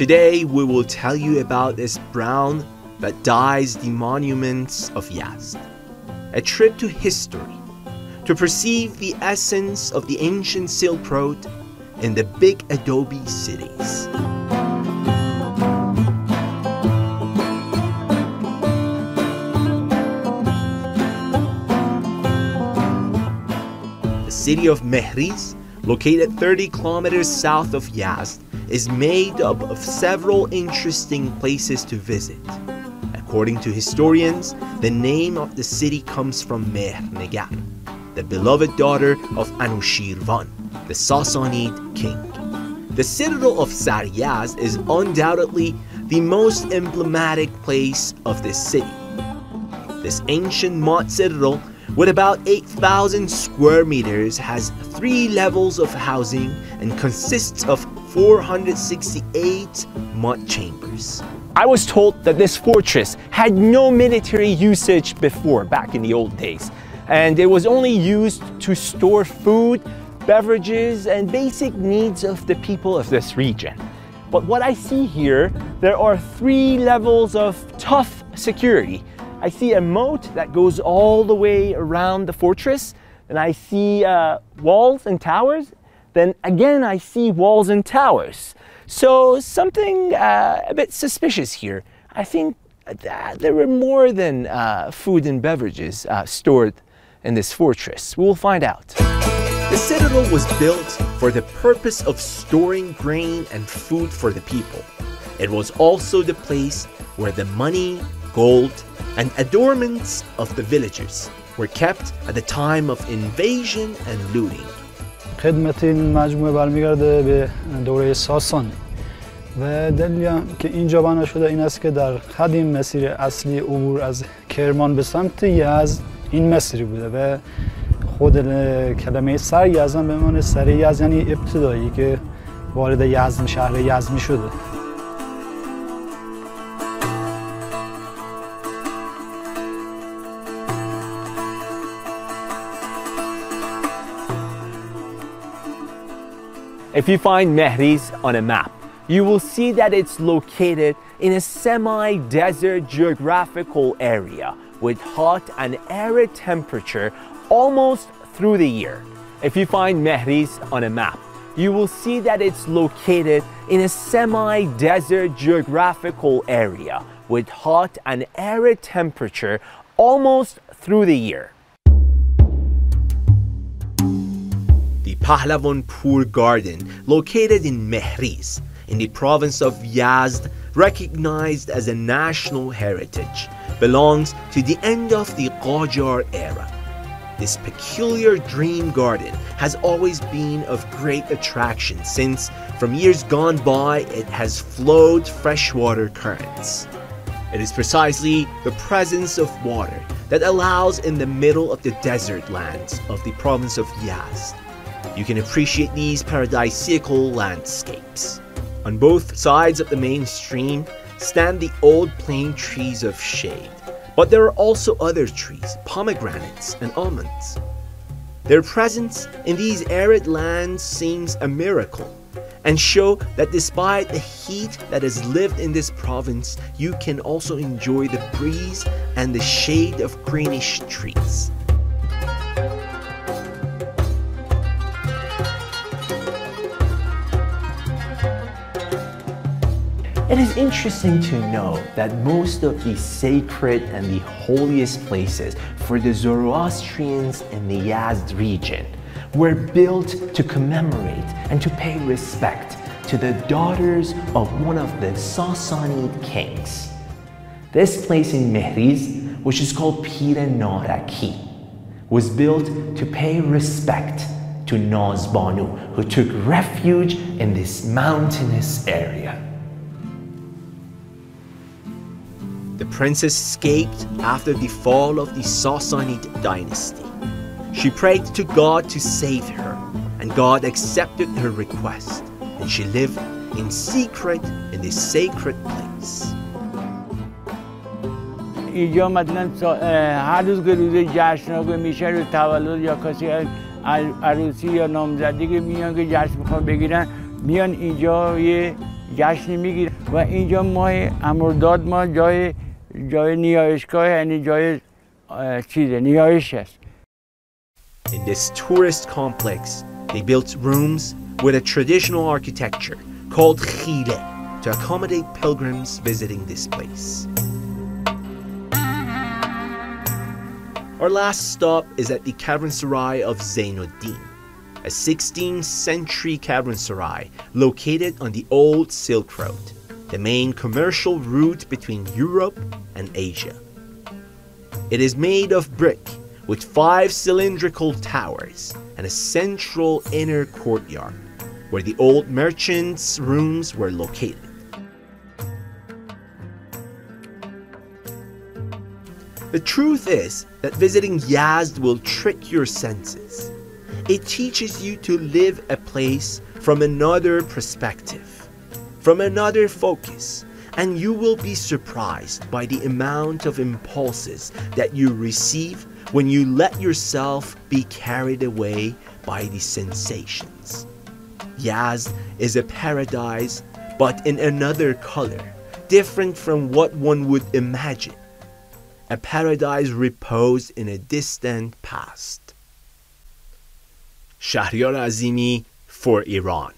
Today we will tell you about this brown that dyes the monuments of Yazd. A trip to history, to perceive the essence of the ancient Silk Road in the big adobe cities. The city of Mehriz, located 30 kilometers south of Yazd, is made up of several interesting places to visit. According to historians, the name of the city comes from Mehrnegar, the beloved daughter of Anoushirvan, the Sassanid king. The citadel of Yazd is undoubtedly the most emblematic place of this city. This ancient mud citadel, with about 8,000 square meters, has 3 levels of housing and consists of 468 mud chambers. I was told that this fortress had no military usage before, back in the old days, and it was only used to store food, beverages, and basic needs of the people of this region. But what I see here, there are 3 levels of tough security. I see a moat that goes all the way around the fortress, and I see walls and towers. Then again, I see walls and towers. So something a bit suspicious here. I think that there were more than food and beverages stored in this fortress. We will find out. The citadel was built for the purpose of storing grain and food for the people. It was also the place where the money, gold, and adornments of the villagers were kept at the time of invasion and looting. خدمت این مجموعه برمیگرده به دوره ساسانی و دلیلی که اینجا بنا شده این است که در قدیم مسیر اصلی عبور از کرمان به سمت یزد این مسیری بوده و خود کلمه سر یزد به معنی سر یزد یعنی ابتدایی که وارد یزد شهر یزد می شده. If you find Mehriz on a map, you will see that it's located in a semi-desert geographical area with hot and arid temperature almost through the year. If you find Mehriz on a map, you will see that it's located in a semi-desert geographical area with hot and arid temperature almost through the year. The Pahlavanpur Garden, located in Mehriz, in the province of Yazd, recognized as a national heritage, belongs to the end of the Qajar era. This peculiar dream garden has always been of great attraction since, from years gone by, it has flowed freshwater currents. It is precisely the presence of water that allows in the middle of the desert lands of the province of Yazd. You can appreciate these paradisiacal landscapes. On both sides of the main stream stand the old plane trees of shade, but there are also other trees, pomegranates and almonds. Their presence in these arid lands seems a miracle and show that despite the heat that has lived in this province, you can also enjoy the breeze and the shade of greenish trees. It is interesting to know that most of the sacred and the holiest places for the Zoroastrians in the Yazd region were built to commemorate and to pay respect to the daughters of one of the Sassanid kings. This place in Mehriz, which is called Pir Naraki, was built to pay respect to Nazbanu, who took refuge in this mountainous area. The princess escaped after the fall of the Sassanid dynasty. She prayed to God to save her, and God accepted her request, and she lived in secret in this sacred place. اینجا مثلا هر روز که روز جشن‌ها میشه رو تولد یا کسی عروسی یا نامزدی که میان که جشن میخوان بگیرن میان اینجا جشن میگیرن و اینجا ماه امرداد ما جای نیایشگاه یعنی جای نیایش است. In this tourist complex, they built rooms with a traditional architecture called khile to accommodate pilgrims visiting this place. Our last stop is at the caravanserai of Zainuddin, a 16th century caravanserai located on the old Silk Road, the main commercial route between Europe and Asia. It is made of brick with 5 cylindrical towers and a central inner courtyard where the old merchants' rooms were located. The truth is that visiting Yazd will trick your senses. It teaches you to live a place from another perspective, from another focus, and you will be surprised by the amount of impulses that you receive when you let yourself be carried away by the sensations. Yazd is a paradise, but in another color, different from what one would imagine. A paradise reposed in a distant past. Shahryar Azimi for Iran.